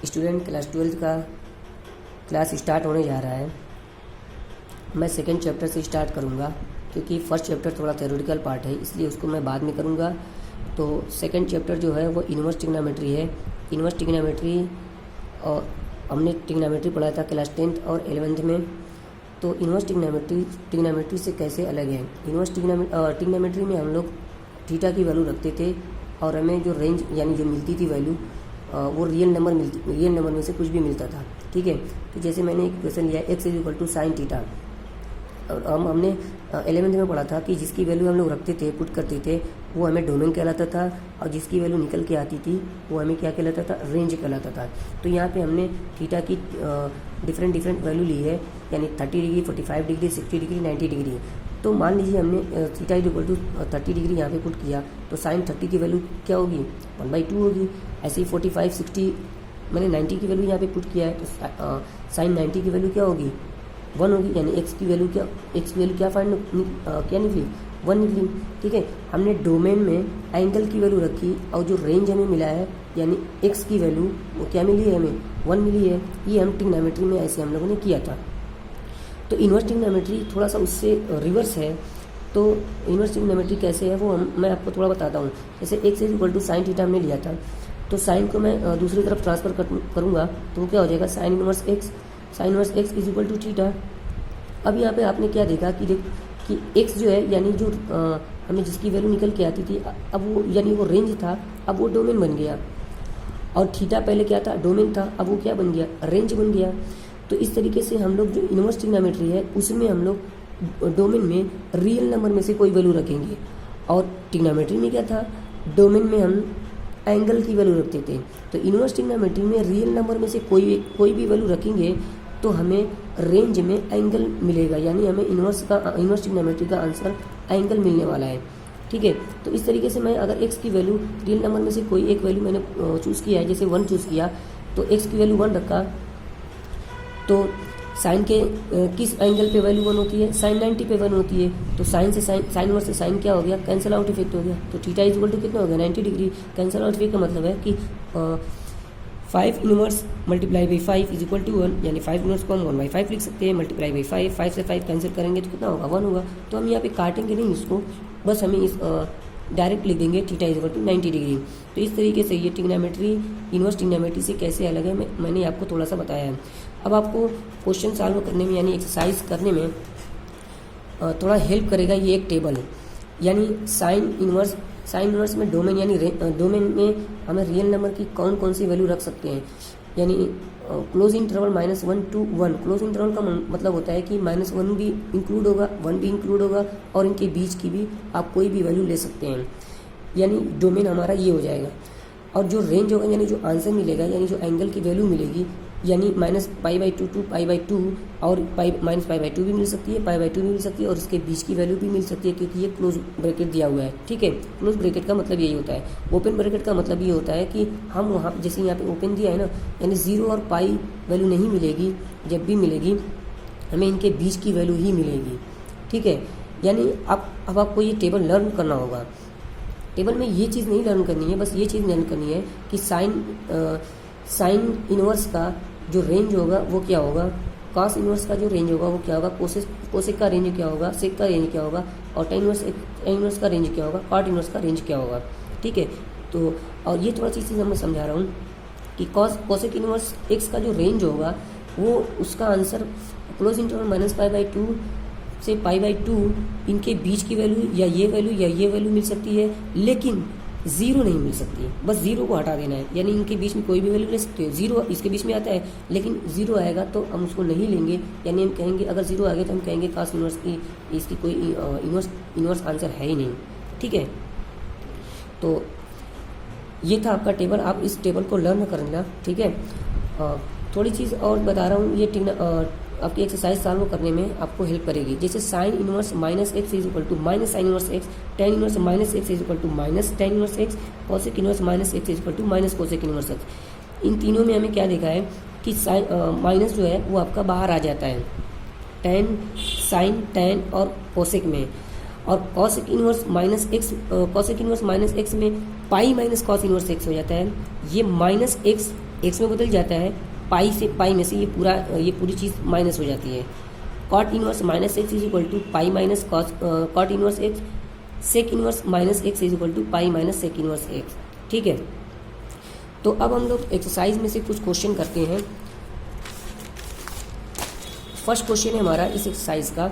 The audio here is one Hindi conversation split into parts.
स्टूडेंट, क्लास 12 का क्लास स्टार्ट होने जा रहा है। मैं सेकेंड चैप्टर से स्टार्ट करूँगा क्योंकि फर्स्ट चैप्टर थोड़ा थ्योरेटिकल पार्ट है, इसलिए उसको मैं बाद में करूँगा। तो सेकेंड चैप्टर जो है वो इन्वर्स ट्रिग्नोमेट्री है। इन्वर्स ट्रिग्नोमेट्री और हमने ट्रिग्नोमेट्री पढ़ा था क्लास 10th और 11th में। तो इन्वर्स ट्रिग्नोमेट्री से कैसे अलग है? इन्वर्स ट्रिग्नोमेट्री में हम लोग थीटा की वैल्यू रखते थे और हमें जो रेंज यानी जो मिलती थी वैल्यू वो रियल नंबर में से कुछ भी मिलता था। ठीक है, तो जैसे मैंने एक क्वेश्चन लिया x = sin थीटा, और हमने 11th में पढ़ा था कि जिसकी वैल्यू हम लोग रखते थे, पुट करते थे, वो हमें डोमेन कहलाता था, और जिसकी वैल्यू निकल के आती थी वो हमें क्या कहलाता था? रेंज कहलाता था। तो यहाँ पे हमने थीटा की डिफरेंट वैल्यू ली है, यानी 30 डिग्री, 45 डिग्री, 60 डिग्री, 90 डिग्री। तो मान लीजिए हमने थीटा = 30 डिग्री यहाँ पे पुट किया, तो साइन 30 की वैल्यू क्या होगी? 1/2 होगी। ऐसे ही 45, 60 मैंने 90 की वैल्यू यहाँ पे पुट किया है, तो साइन 90 की वैल्यू क्या होगी? 1 होगी। यानी एक्स की वैल्यू क्या क्या निकली? 1 निकली। ठीक है, हमने डोमेन में एंगल की वैल्यू रखी और जो रेंज हमें मिला है यानी एक्स की वैल्यू वो क्या मिली है? हमें 1 मिली है। ये हम ट्रिग्नोमेट्री में ऐसे हम लोगों ने किया था। तो इन्वर्स ट्रिग्नोमेट्री थोड़ा सा उससे रिवर्स है। तो इन्वर्स ट्रिग्नोमेट्री कैसे है वो मैं आपको थोड़ा बताता हूँ। जैसे x = sin थीटा हमने लिया था, तो साइन को मैं दूसरी तरफ ट्रांसफर करूँगा तो क्या हो जाएगा? Sign inverse x = theta. अब यहाँ पे आपने क्या देखा कि x जो है यानी जो हमें जिसकी वैल्यू निकल के आती थी, अब वो यानी वो रेंज था, अब वो डोमेन बन गया। और थीटा पहले क्या था? डोमेन था, अब वो क्या बन गया? रेंज बन गया। तो इस तरीके से हम लोग जो इन्वर्स ट्रिग्नोमेट्री है उसमें हम लोग डोमेन में रियल नंबर में से कोई वैल्यू रखेंगे, और ट्रिग्नोमेट्री में क्या था? डोमेन में हम एंगल की वैल्यू रखते थे। तो इन्वर्स ट्रिग्नोमेट्री में रियल नंबर में से कोई भी वैल्यू रखेंगे तो हमें रेंज में एंगल मिलेगा, यानी हमें इन्वर्स ट्रिग्नोमेट्री का आंसर एंगल मिलने वाला है। ठीक है, तो इस तरीके से मैं अगर x की वैल्यू रियल नंबर में से कोई एक वैल्यू मैंने चूज़ किया है, जैसे 1 चूज़ किया, तो x की वैल्यू 1 रखा, तो साइन के किस एंगल पे वैल्यू 1 होती है? साइन 90 पे 1 होती है। तो साइन इन्वर्स से साइन क्या हो गया? कैंसल आउट इफेक्ट हो गया। तो थीटा = कितना हो गया? 90 डिग्री। कैंसल आउट इफेक्ट का मतलब है कि 5 इन्वर्स मल्टीप्लाई बाई 5 = 1, यानी 5 इन्वर्स को हम 1/5 लिख सकते हैं, मल्टीप्लाई बाई 5 से 5 कैंसिल करेंगे तो कितना होगा? 1 होगा। तो हम यहाँ पे काटेंगे नहीं इसको, बस हमें इस डायरेक्ट लिख देंगे थीटा = 90 डिग्री। तो इस तरीके से ये ट्रिग्नोमेट्री इन्वर्स ट्रिग्नोमेट्री से कैसे अलग है मैंने आपको थोड़ा सा बताया है। अब आपको क्वेश्चन सॉल्व करने में यानी एक्सरसाइज करने में थोड़ा हेल्प करेगा ये एक टेबल, यानी साइन इन्वर्स में डोमेन यानी डोमेन में हमें रियल नंबर की कौन सी वैल्यू रख सकते हैं। यानी close interval -1 to 1। Close interval का मतलब होता है कि -1 भी इंक्लूड होगा, 1 भी इंक्लूड होगा, और इनके बीच की भी आप कोई भी वैल्यू ले सकते हैं। यानी डोमेन हमारा ये हो जाएगा। और जो रेंज होगा यानी जो आंसर मिलेगा, यानी जो एंगल की वैल्यू मिलेगी, यानी -π/2 to π/2, और -π/2 भी मिल सकती है, π/2 भी मिल सकती है, और इसके बीच की वैल्यू भी मिल सकती है, क्योंकि ये क्लोज ब्रैकेट दिया हुआ है। ठीक है, क्लोज ब्रैकेट का मतलब यही होता है। ओपन ब्रैकेट का मतलब ये होता है कि हम वहाँ जैसे यहाँ पे ओपन दिया है ना, यानी 0 और π वैल्यू नहीं मिलेगी, जब भी मिलेगी हमें इनके बीच की वैल्यू ही मिलेगी। ठीक है, यानी अब आपको ये टेबल लर्न करना होगा। टेबल में ये चीज़ नहीं लर्न करनी है, बस ये चीज़ लर्न करनी है कि साइन इन्वर्स का जो रेंज होगा वो क्या होगा, कॉस इन्वर्स का जो रेंज होगा वो क्या होगा, कोसेक का रेंज क्या होगा, सेक का रेंज क्या होगा, और tan इन्वर्स का रेंज क्या होगा, कॉट इन्वर्स का रेंज क्या होगा। ठीक है, तो और ये थोड़ा चीज़ मैं समझा रहा हूँ कि कोसेक इन्वर्स x का जो रेंज होगा वो उसका आंसर क्लोज इंटरवल -π/2 से π/2 इनके बीच की वैल्यू या ये वैल्यू मिल सकती है, लेकिन 0 नहीं मिल सकती है। बस 0 को हटा देना है, यानी इनके बीच में कोई भी वैल्यू ले सकते हो। 0 इसके बीच में आता है, लेकिन 0 आएगा तो हम उसको नहीं लेंगे, यानी हम कहेंगे अगर 0 आ गया तो हम कहेंगे कॉस इन्वर्स की इसकी कोई इन्वर्स आंसर है ही नहीं। ठीक है, तो ये था आपका टेबल, आप इस टेबल को लर्न करना। ठीक है, थोड़ी चीज़ और बता रहा हूँ, ये आपकी एक्सरसाइज सॉल्व करने में आपको हेल्प करेगी। जैसे sign inverse -x = -sin inverse x, tan inverse -x = -tan inverse x, cosec inverse -x = -cosec inverse x। इन तीनों में हमें क्या देखा है कि माइनस जो है वो आपका बाहर आ जाता है tan, sin, tan और कोसेक में, और कोसेक इन्वर्स -x में pi minus cos inverse x हो जाता है। ये -x एक्स में बदल जाता है, पाई से पाई में से ये पूरी चीज़ माइनस हो जाती है। Cot inverse minus x is equal to pi minus cot inverse x, sec inverse minus x is equal to pi minus sec inverse x. ठीक है, तो अब हम लोग एक्सरसाइज में से कुछ क्वेश्चन करते हैं। फर्स्ट क्वेश्चन है हमारा इस एक्सरसाइज का,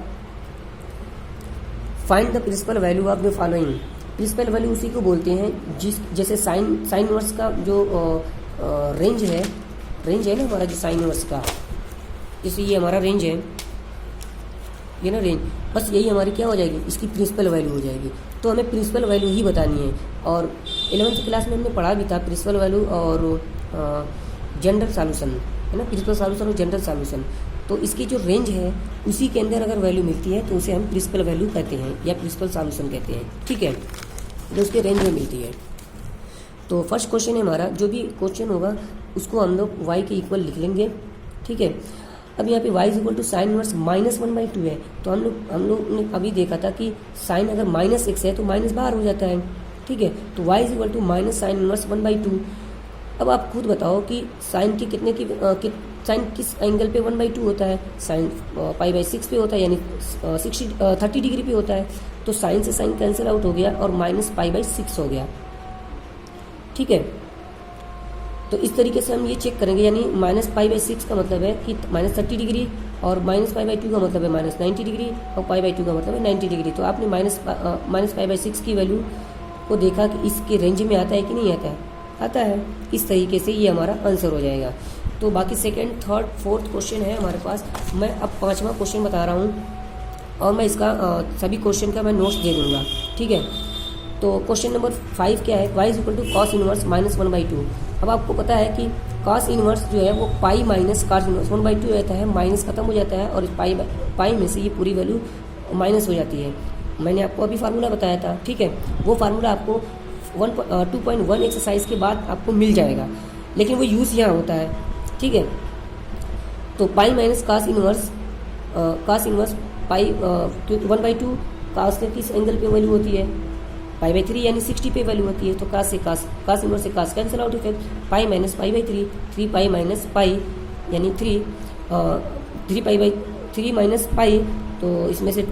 find the principal value of the following. Principal value उसी को बोलते हैं जैसे साइन इनवर्स का जो रेंज है ना हमारा, जो साइन इनवर्स का, जैसे ये हमारा रेंज है, ये ना रेंज, बस यही हमारी क्या हो जाएगी, इसकी प्रिंसिपल वैल्यू हो जाएगी। तो हमें प्रिंसिपल वैल्यू ही बतानी है। और 11th क्लास में हमने पढ़ा भी था प्रिंसिपल वैल्यू और जनरल सॉल्यूशन, है ना, प्रिंसिपल सॉल्यूशन और जनरल सॉल्यूशन। तो इसकी जो रेंज है उसी के अंदर अगर वैल्यू मिलती है तो उसे हम प्रिंसिपल वैल्यू कहते हैं या प्रिंसिपल सॉल्यूशन कहते हैं। ठीक है, जो उसके रेंज में मिलती है। तो फर्स्ट क्वेश्चन है हमारा, जो भी क्वेश्चन होगा उसको हम लोग y के इक्वल लिख लेंगे। ठीक है, अब यहाँ पे y is equal to sine inverse -1/2 है। तो हम लोग ने अभी देखा था कि साइन अगर -x है तो माइनस बाहर हो जाता है। ठीक है, तो y is equal to minus sine inverse 1/2। अब आप खुद बताओ कि साइन के कितने की साइन किस एंगल पे 1/2 होता है, साइन π/6 पे होता है, यानी 30 डिग्री पे होता है। तो साइन से साइन कैंसिल आउट हो गया और माइनस π/6 हो गया। ठीक है, तो इस तरीके से हम ये चेक करेंगे, यानी -π/6 का मतलब है कि -30 डिग्री और -π/2 का मतलब है -90 डिग्री और π/2 का मतलब है 90 डिग्री। तो आपने -π/6 की वैल्यू को देखा कि इसके रेंज में आता है कि नहीं आता है, आता है। इस तरीके से ये हमारा आंसर हो जाएगा। तो बाकी सेकेंड, थर्ड, फोर्थ क्वेश्चन है हमारे पास। मैं अब 5वां क्वेश्चन बता रहा हूँ और मैं इसका सभी क्वेश्चन का मैं नोट्स दे दूँगा। ठीक है, तो क्वेश्चन नंबर 5 क्या है, y is equal to cos inverse -1/2। अब आपको पता है कि कॉस इनवर्स जो है वो पाई माइनस कॉस इनवर्स 1/2 रहता है, माइनस खत्म हो जाता है और इस पाई में से ये पूरी वैल्यू माइनस हो जाती है। मैंने आपको अभी फार्मूला बताया था। ठीक है, वो फार्मूला आपको 2.1 एक्सरसाइज के बाद आपको मिल जाएगा, लेकिन वो यूज़ यहाँ होता है। ठीक है, तो पाई माइनस कॉस इनवर्स पाई 1/2 कॉस के किस एंगल पे वैल्यू होती है, π/3 यानी 60 पे वैल्यू होती है। तो कॉस इनवर्स से कॉस कैंसिल आउट होता है, pi minus π/3, 3 pi minus pi यानी 3 पाई माइनस पाई। तो इसमें से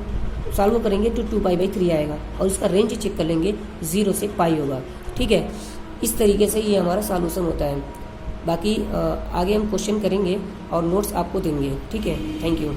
सॉल्व करेंगे तो 2π/3 आएगा और इसका रेंज चेक कर लेंगे, 0 से पाई होगा। ठीक है, इस तरीके से ये हमारा सॉल्यूशन होता है। बाकी आगे हम क्वेश्चन करेंगे और नोट्स आपको देंगे। ठीक है, थैंक यू।